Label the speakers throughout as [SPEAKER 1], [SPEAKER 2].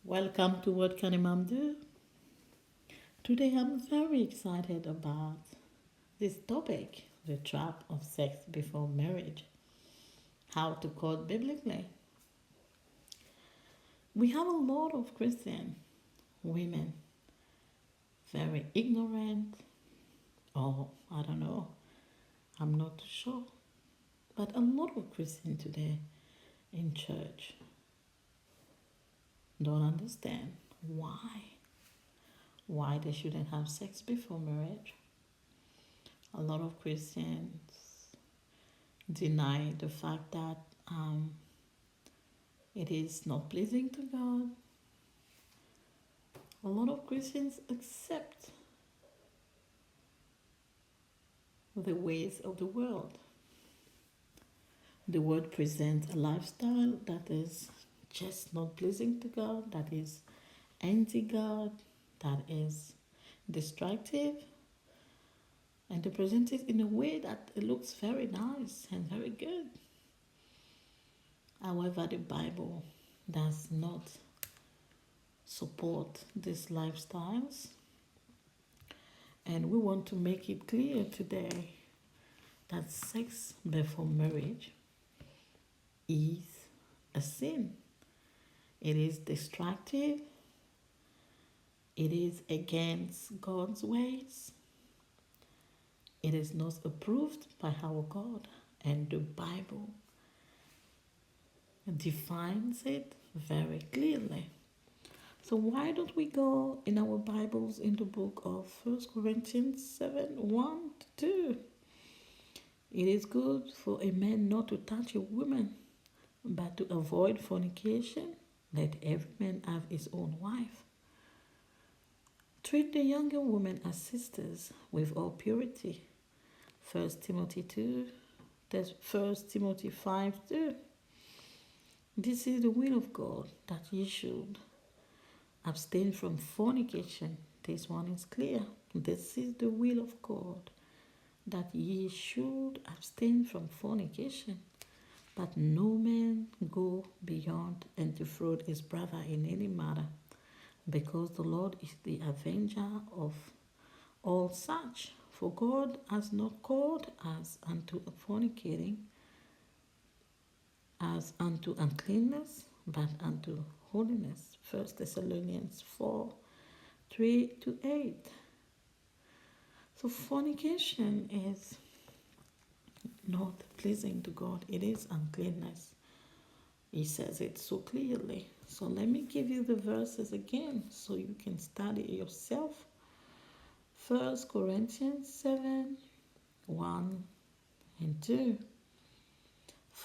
[SPEAKER 1] Welcome to What Can a Mom Do? Today I'm very excited about this topic, the trap of sex before marriage, how to court biblically. We have a lot of Christian women very ignorant, or I don't know, I'm not sure, but a lot of Christians today in church don't understand why they shouldn't have sex before marriage. A lot of Christians deny the fact that it is not pleasing to God. A lot of Christians accept the ways of the world. The world presents a lifestyle that is just not pleasing to God, that is anti God, that is destructive, and they present it in a way that it looks very nice and very good. However, the Bible does not support these lifestyles, and we want to make it clear today that sex before marriage is a sin. It is destructive. It is against God's ways. It is not approved by our God. And the Bible defines it very clearly. So why don't we go in our Bibles in the book of 1 Corinthians 7:1-2? It is good for a man not to touch a woman, but to avoid fornication. Let every man have his own wife. Treat the younger women as sisters with all purity. 1 Timothy 2, that's 1 Timothy 5:2. This is the will of God, that ye should abstain from fornication. This one is clear. This is the will of God, that ye should abstain from fornication, but no man go beyond and defraud his brother in any matter, because the Lord is the avenger of all such. For God has not called us unto fornicating, as unto uncleanness, but unto holiness. 1 Thessalonians 4:3-8. So fornication is not pleasing to God. It is uncleanness. He says it so clearly. So let me give you the verses again so you can study yourself. 1 Corinthians 7:1-2.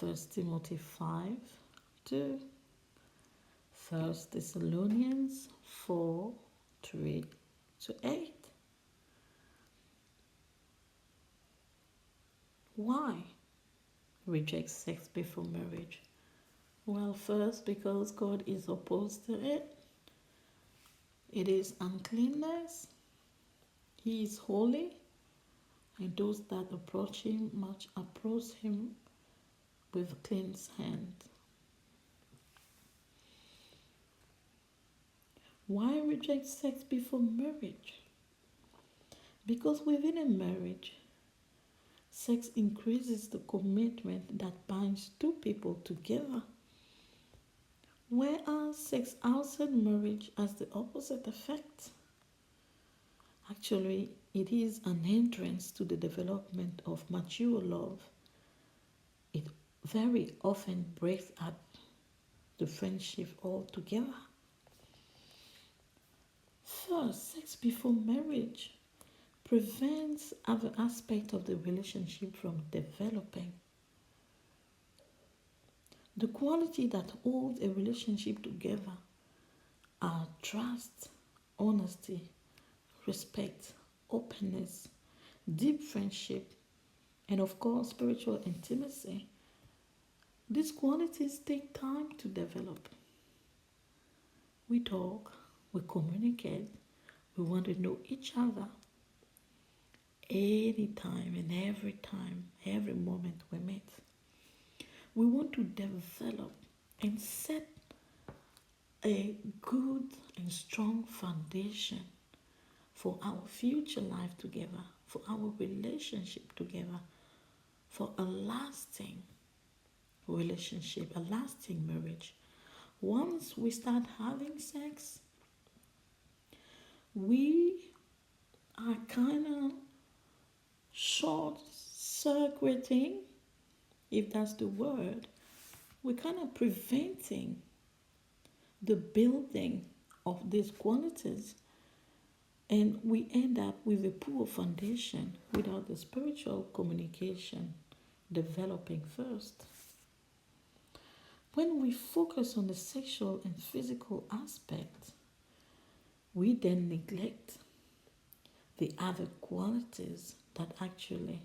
[SPEAKER 1] 1 Timothy 5:2. 1 Thessalonians 4:3-8. Why reject sex before marriage? Well, first, because God is opposed to it. It is uncleanness. He is holy, and those that approach him must approach him with a cleansed hand. Why reject sex before marriage? Because within a marriage, sex increases the commitment that binds two people together, whereas sex outside marriage has the opposite effect. Actually, it is an entrance to the development of mature love. It very often breaks up the friendship altogether. First, sex before marriage prevents other aspects of the relationship from developing. The quality that holds a relationship together are trust, honesty, respect, openness, deep friendship, and of course, spiritual intimacy. These qualities take time to develop. We talk, we communicate, we want to know each other anytime and every time, every moment we meet. We want to develop and set a good and strong foundation for our future life together, for our relationship together, for a lasting relationship, a lasting marriage. Once we start having sex, we are kind of short circuiting, if that's the word. We're kind of preventing the building of these qualities, and we end up with a poor foundation without the spiritual communication developing first. When we focus on the sexual and physical aspect, we then neglect the other qualities that actually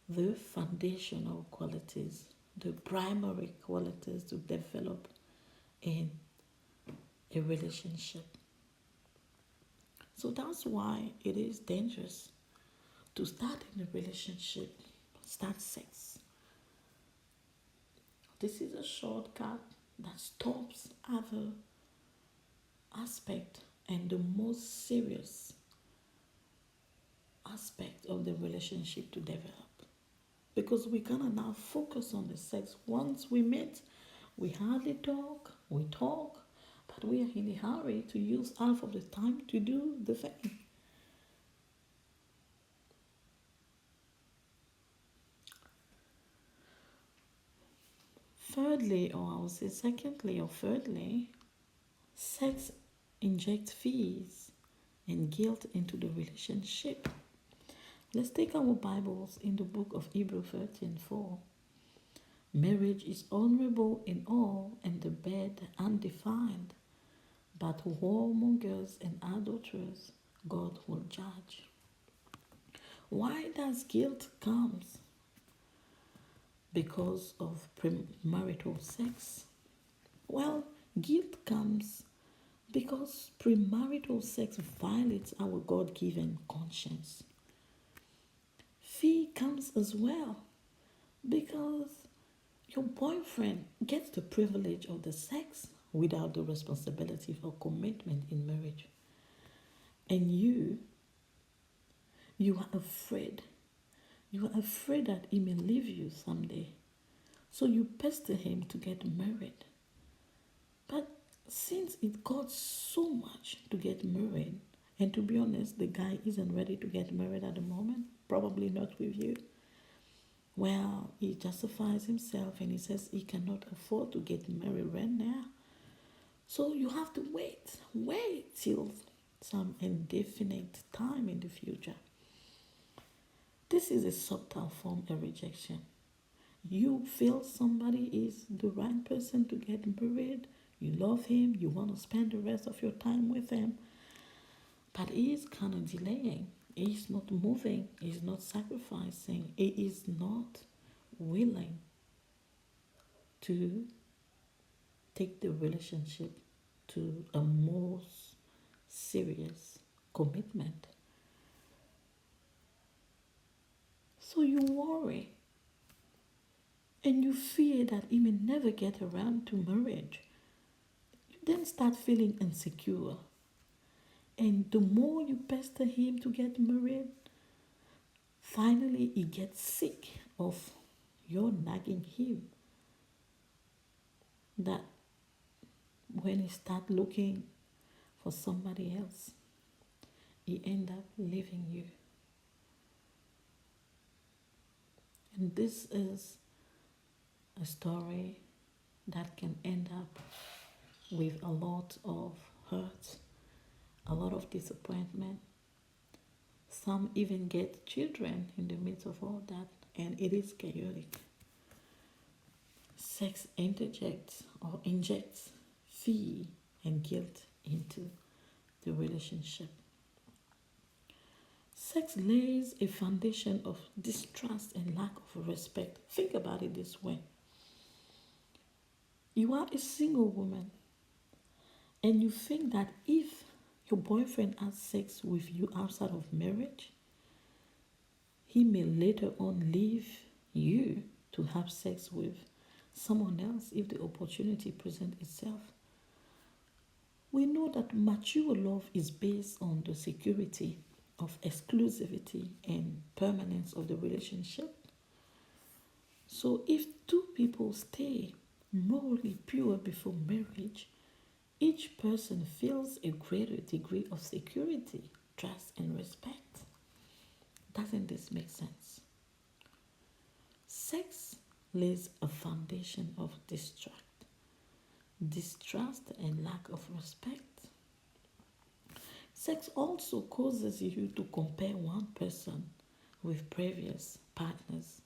[SPEAKER 1] the foundational qualities, the primary qualities to develop in a relationship. So that's why it is dangerous to start in a relationship, start sex. This is a shortcut that stops other aspect and the most serious aspect of the relationship to develop. Because we gonna now focus on the sex. Once we meet, we hardly talk, we talk, but we are in a hurry to use half of the time to do the thing. Thirdly, or I would say secondly or thirdly, sex injects fears and guilt into the relationship. Let's take our Bibles in the book of Hebrews 13:4. Marriage is honorable in all, and the bed undefiled, but whoremongers and adulterers God will judge. Why does guilt come? Because of premarital sex? Well, guilt comes because premarital sex violates our God-given conscience. Fear comes as well because your boyfriend gets the privilege of the sex without the responsibility for commitment in marriage. And you are afraid. You are afraid that he may leave you someday. So you pester him to get married. But since it costs so much to get married, and to be honest, the guy isn't ready to get married at the moment, probably not with you. Well, he justifies himself and he says he cannot afford to get married right now. So you have to wait till some indefinite time in the future. This is a subtle form of rejection. You feel somebody is the right person to get married, you love him, you want to spend the rest of your time with him, but he is kind of delaying. He is not moving, he is not sacrificing, he is not willing to take the relationship to a more serious commitment. So you worry and you fear that he may never get around to marriage. You then start feeling insecure. And the more you pester him to get married, finally he gets sick of your nagging him. That when he start looking for somebody else, he end up leaving you. And this is a story that can end up with a lot of hurt, a lot of disappointment. Some even get children in the midst of all that, and it is chaotic. Sex interjects or injects fear and guilt into the relationship. Sex lays a foundation of distrust and lack of respect. Think about it this way. You are a single woman and you think that if your boyfriend has sex with you outside of marriage, he may later on leave you to have sex with someone else if the opportunity presents itself. We know that mature love is based on the security of exclusivity and permanence of the relationship. So if two people stay morally pure before marriage, each person feels a greater degree of security, trust, and respect. Doesn't this make sense? Sex lays a foundation of distrust, and lack of respect. Sex also causes you to compare one person with previous partners.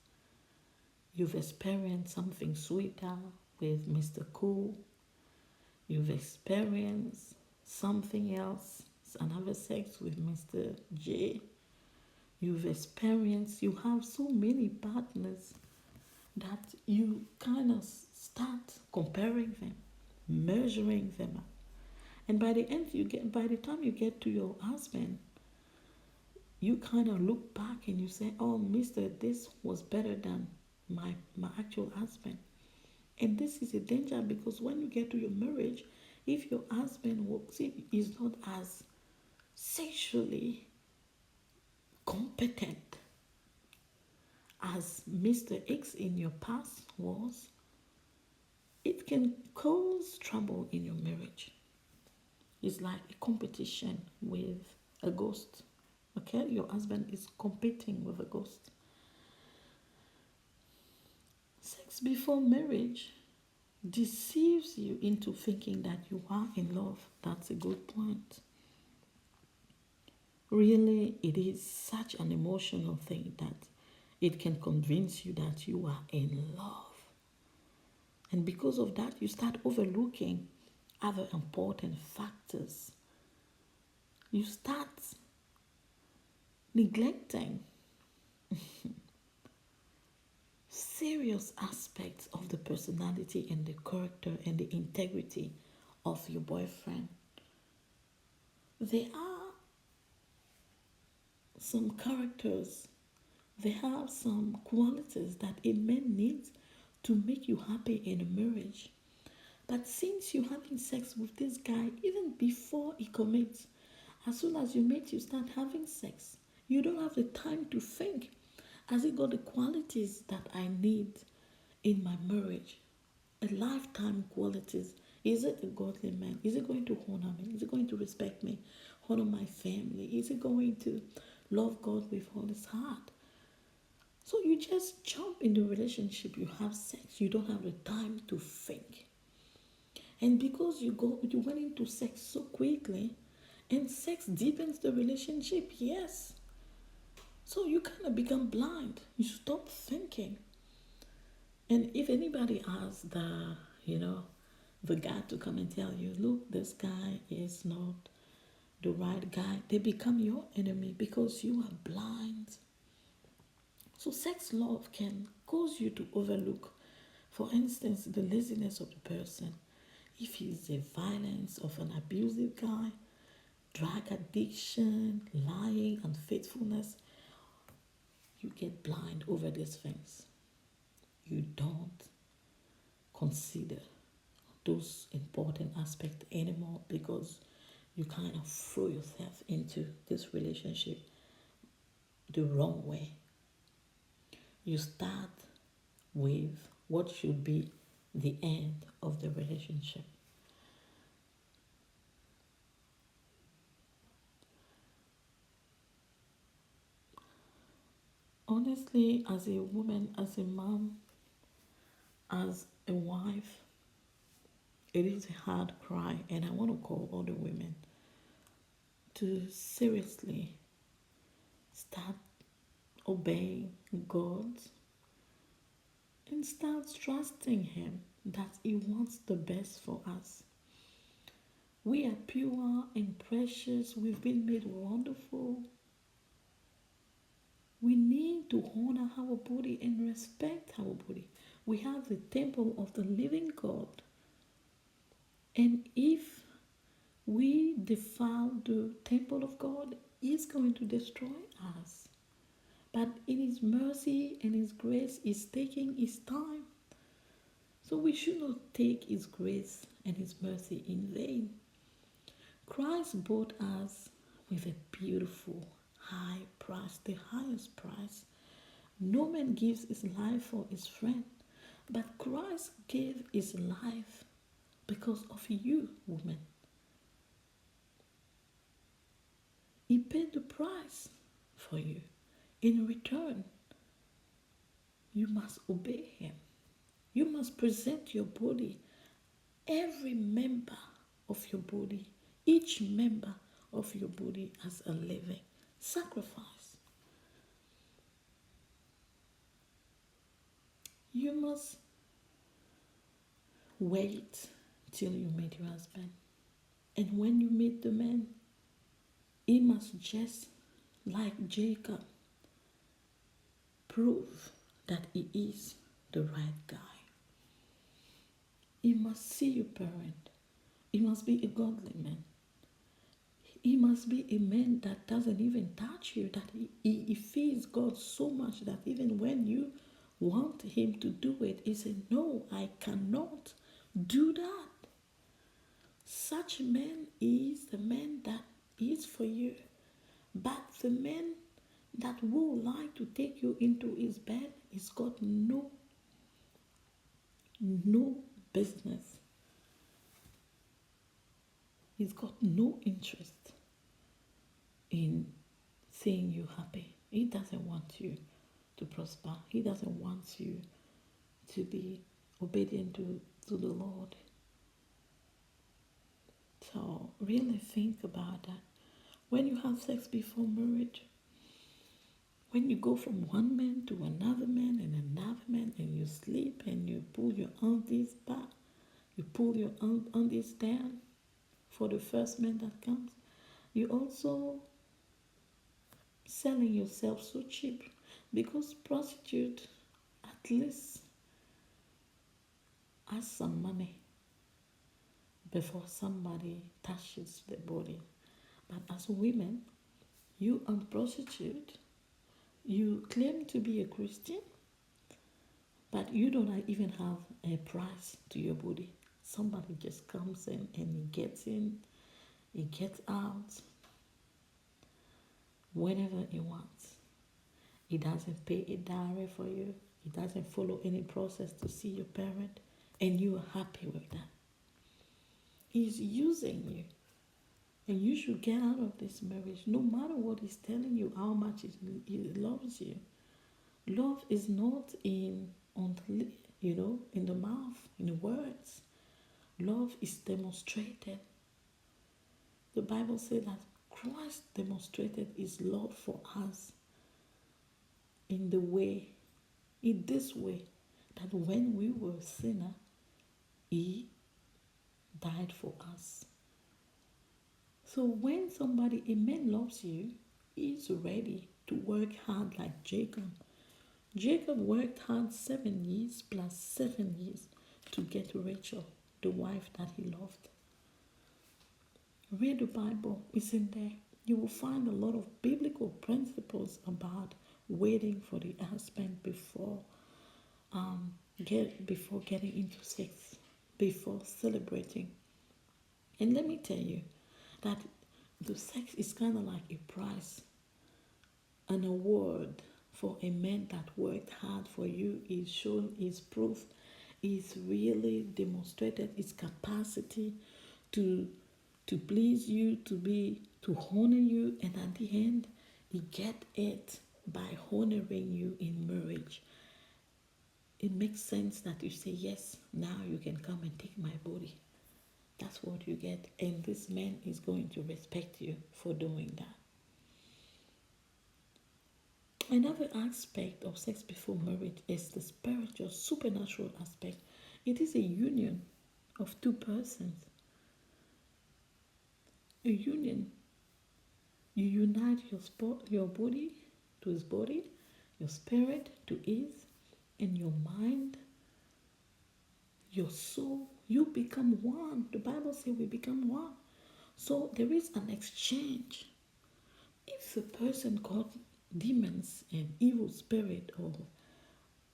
[SPEAKER 1] You've experienced something sweeter with Mr. Cool. You've experienced something else, another sex with Mr. J. You have so many partners that you kind of start comparing them, measuring them up. And by the time you get to your husband, you kind of look back and you say, oh, Mr. This was better than my actual husband. And this is a danger because when you get to your marriage, if your husband is not as sexually competent as Mr. X in your past was, it can cause trouble in your marriage. It's like a competition with a ghost. Okay, your husband is competing with a ghost. Sex before marriage deceives you into thinking that you are in love. That's a good point. Really, it is such an emotional thing that it can convince you that you are in love. And because of that, you start overlooking other important factors. You start neglecting serious aspects of the personality and the character and the integrity of your boyfriend. There are some characters, there are some qualities that a man needs to make you happy in a marriage. But since you're having sex with this guy, even before he commits, as soon as you meet, you start having sex. You don't have the time to think. Has he got the qualities that I need in my marriage? A lifetime qualities. Is it a godly man? Is he going to honor me? Is he going to respect me? Honor my family? Is he going to love God with all his heart? So you just jump in the relationship, you have sex, you don't have the time to think. And because you went into sex so quickly, and sex deepens the relationship, yes. So you kind of become blind. You stop thinking. And if anybody has the guy to come and tell you, look, this guy is not the right guy, they become your enemy because you are blind. So sex love can cause you to overlook, for instance, the laziness of the person. If he's a violence of an abusive guy, drug addiction, lying, unfaithfulness, you get blind over these things. You don't consider those important aspects anymore because you kind of throw yourself into this relationship the wrong way. You start with what should be the end of the relationship. Honestly, as a woman, as a mom, as a wife, it is a hard cry, and I want to call all the women to seriously start obeying God and start trusting Him that He wants the best for us. We are pure and precious. We've been made wonderful. We need to honor our body and respect our body. We have the temple of the living God. And if we defile the temple of God, He's going to destroy us. But in His mercy and His grace, He's taking His time. So we should not take His grace and His mercy in vain. Christ bought us with a beautiful high price, the highest price. No man gives his life for his friend, but Christ gave his life because of you, woman. He paid the price for you. In return, you must obey him. You must present your body, every member of your body, each member of your body as a living sacrifice. You must wait till you meet your husband. And when you meet the man, he must just, like Jacob, prove that he is the right guy. He must see you parent. He must be a godly man. He must be a man that doesn't even touch you, that he fears God so much that even when you want him to do it, he said, no, I cannot do that. Such a man is the man that is for you. But the man that would like to take you into his bed, he's got no business. He's got no interest in seeing you happy. He doesn't want you to prosper. He doesn't want you to be obedient to the Lord. So really think about that. When you have sex before marriage, when you go from one man to another man and another man, and you sleep and you pull your undies back, you pull your undies down for the first man that comes, you also selling yourself so cheap, because prostitute at least has some money before somebody touches the body. But as women, you are a prostitute, you claim to be a Christian, but you don't even have a price to your body. Somebody just comes in and he gets in, he gets out whenever he wants. He doesn't pay a dowry for you. He doesn't follow any process to see your parent, and you are happy with that. He's using you. And you should get out of this marriage, no matter what he's telling you, how much he loves you. Love is not in the mouth, in the words. Love is demonstrated. The Bible says that Christ demonstrated his love for us in this way, that when we were sinners, he died for us. So when a man loves you, he's ready to work hard like Jacob. Jacob worked hard 7 years plus 7 years to get Rachel, the wife that he loved. Read the Bible, it's in there. You will find a lot of biblical principles about waiting for the husband before getting into sex, before celebrating. And let me tell you that the sex is kind of like a prize, an award for a man that worked hard for you. Is shown his proof, is really demonstrated his capacity to please you, to honor you, and at the end he get it by honoring you in marriage. It makes sense that you say, yes, now you can come and take my body. That's what you get, and this man is going to respect you for doing that. Another aspect of sex before marriage is the spiritual, supernatural aspect. It is a union of two persons. A union. You unite your body to his body, your spirit to his, and your mind, your soul. You become one. The Bible says we become one. So there is an exchange. If a person got demons and evil spirit or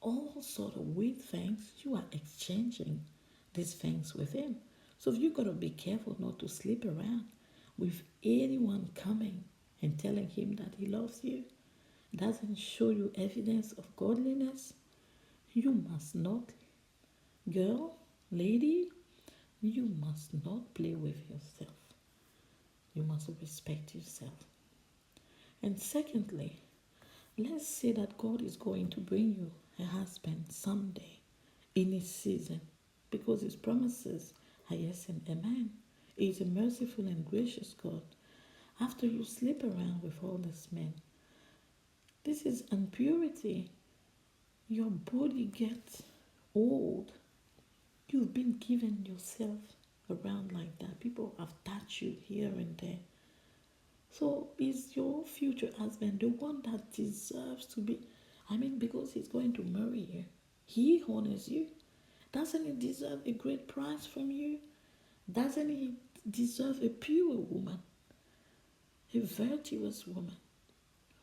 [SPEAKER 1] all sort of weird things, you are exchanging these things with him. So you got to be careful not to sleep around with anyone coming and telling him that he loves you doesn't show you evidence of godliness, you must not, girl, lady, you must not play with yourself. You must respect yourself. And secondly, let's say that God is going to bring you a husband someday in his season because his promises are yes and amen. He is a merciful and gracious God. After you sleep around with all these men, this is impurity. Your body gets old. You've been given yourself around like that. People have touched you here and there. So is your future husband the one that deserves to be? I mean, because he's going to marry you, he honors you. Doesn't he deserve a great prize from you? Doesn't he deserve a pure woman, a virtuous woman?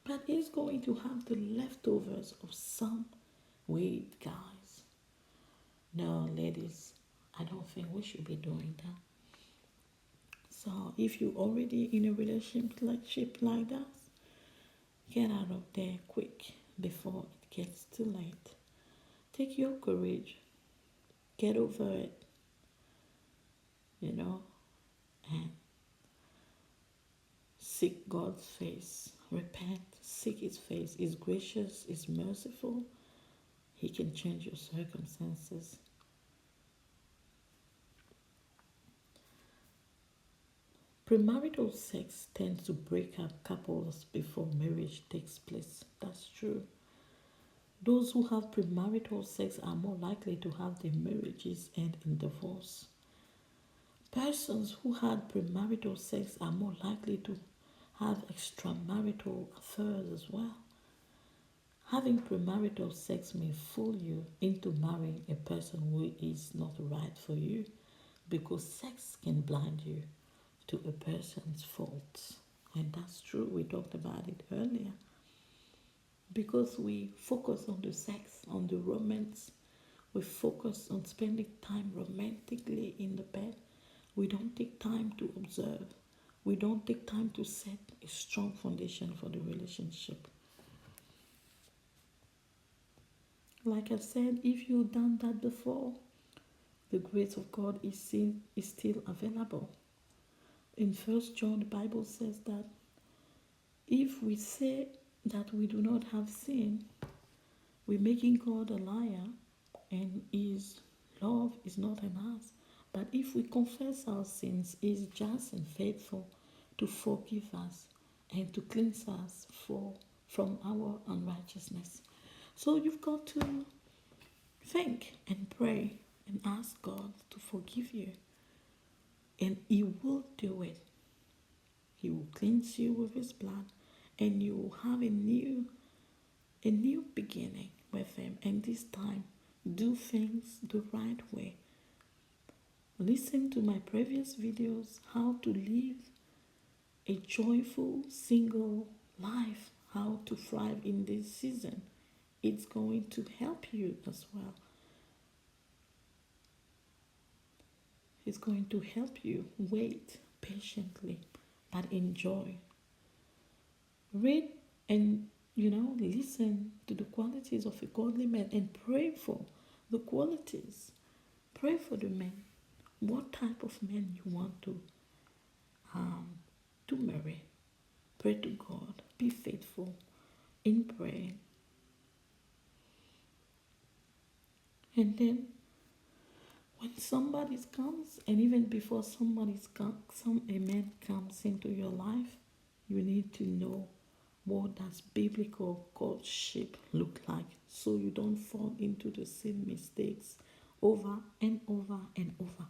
[SPEAKER 1] But he's going to have the leftovers of some weed, guys. No, ladies, I don't think we should be doing that. So if you're already in a relationship like that, get out of there quick before it gets too late. Take your courage, get over it, and seek God's face. Repent, seek His face. He's gracious, He's merciful. He can change your circumstances. Premarital sex tends to break up couples before marriage takes place. That's true. Those who have premarital sex are more likely to have their marriages end in divorce. Persons who had premarital sex are more likely to have extramarital affairs as well. Having premarital sex may fool you into marrying a person who is not right for you because sex can blind you to a person's faults. And that's true, we talked about it earlier. Because we focus on the sex, on the romance, we focus on spending time romantically in the bed. We don't take time to observe. We don't take time to set a strong foundation for the relationship. Like I said, if you've done that before, the grace of God is still available. In 1 John, the Bible says that if we say that we do not have sin, we're making God a liar, and His love is not in us. But if we confess our sins, He is just and faithful to forgive us and to cleanse us from our unrighteousness. So you've got to think and pray and ask God to forgive you. And He will do it. He will cleanse you with His blood, and you will have a new beginning with Him. And this time, do things the right way. Listen to my previous videos, how to live a joyful single life, how to thrive in this season. It's going to help you as well. It's going to help you wait patiently, but enjoy. Read and listen to the qualities of a godly man and pray for the qualities. Pray for the men. What type of men you want to marry. Pray to God. Be faithful in prayer. And then when somebody comes, and even before a man comes into your life, you need to know what does biblical courtship look like, so you don't fall into the same mistakes over and over and over.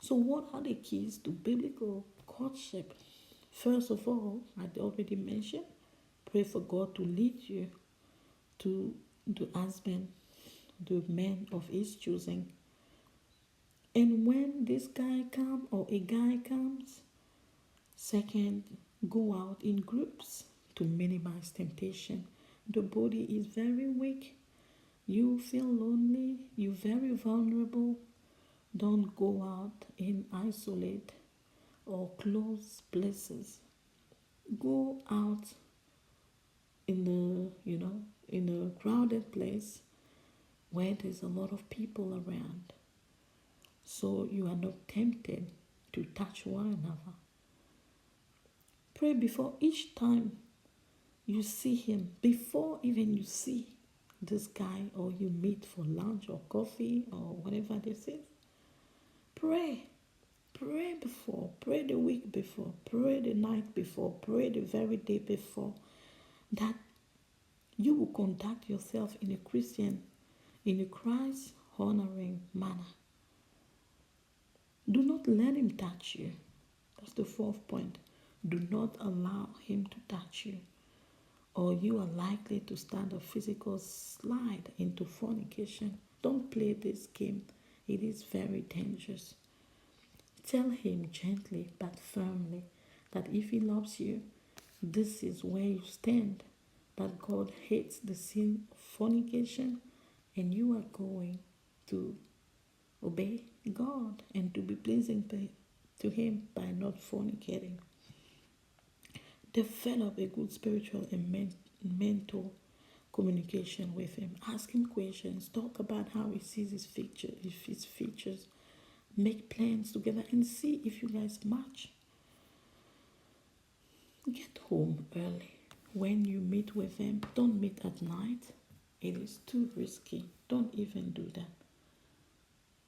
[SPEAKER 1] So what are the keys to biblical courtship? First of all, I already mentioned, pray for God to lead you to the husband, the man of his choosing. And when this guy comes or a guy comes, second, go out in groups to minimize temptation. The body is very weak. You feel lonely. You're very vulnerable. Don't go out and isolate. or close places. Go out in in a crowded place where there's a lot of people around, so you are not tempted to touch one another. Pray before each time you see him, before even you see this guy or you meet for lunch or coffee or whatever this is. Pray. Pray before. Pray the week before. Pray the night before. Pray the very day before. That you will conduct yourself in a Christ honoring manner. Do not let him touch you. That's the fourth point. Do not allow him to touch you, or you are likely to start a physical slide into fornication. Don't play this game. It is very dangerous. Tell him gently but firmly that if he loves you, this is where you stand, that God hates the sin of fornication, and you are going to obey God and to be pleasing to him by not fornicating. Develop a good spiritual and mental communication with him. Ask him questions. Talk about how he sees his features. Make plans together and see if you guys match. Get home early. When you meet with him, don't meet at night. It is too risky. Don't even do that.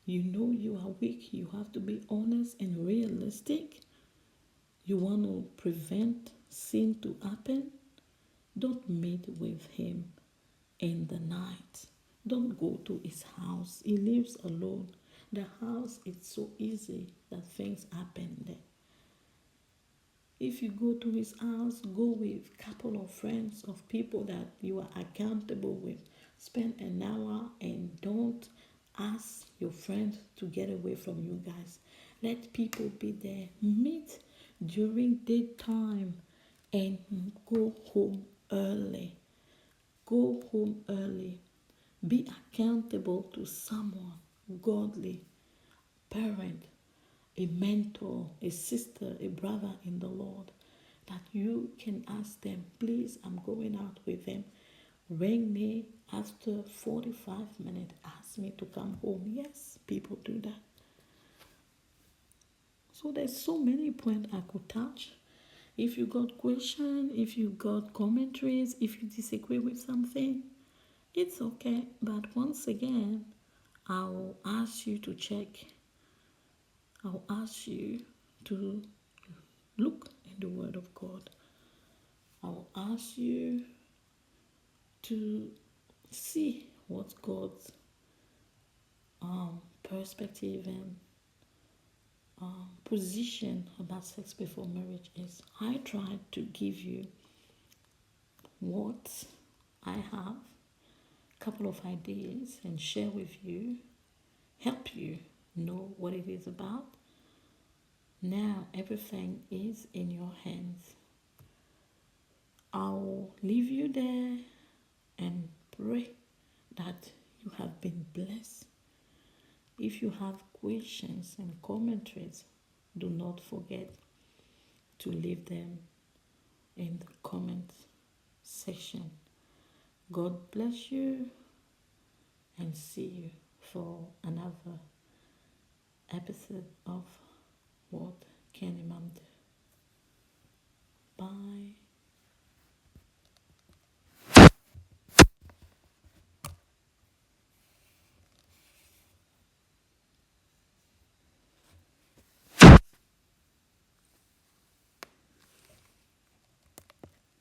[SPEAKER 1] You know you are weak. You have to be honest and realistic. You want to prevent sin to happen. Don't meet with him in the night. Don't go to his house. He lives alone. The house is so easy that things happen there. If you go to his house, go with a couple of friends, of people that you are accountable with. Spend an hour and don't ask your friends to get away from you guys. Let people be there. Meet during daytime and go home early. Go home early. Be accountable to someone godly, parent, a mentor, a sister, a brother in the Lord, that you can ask them, please, I'm going out with them. Ring me after 45 minutes. Ask me to come home. Yes, people do that. So there's so many points I could touch. If you got questions, if you got commentaries, if you disagree with something, it's okay. But once again, I'll ask you to check. I'll ask you to look in the Word of God. I'll ask you to see what God's perspective and position about sex before marriage is. I tried to give you what I have, a couple of ideas, and share with you, help you know what it is about. Now everything is in your hands. I'll leave you there and pray that you have been blessed. If you have questions and commentaries, do not forget to leave them in the comment section. God bless you, and see you for another episode of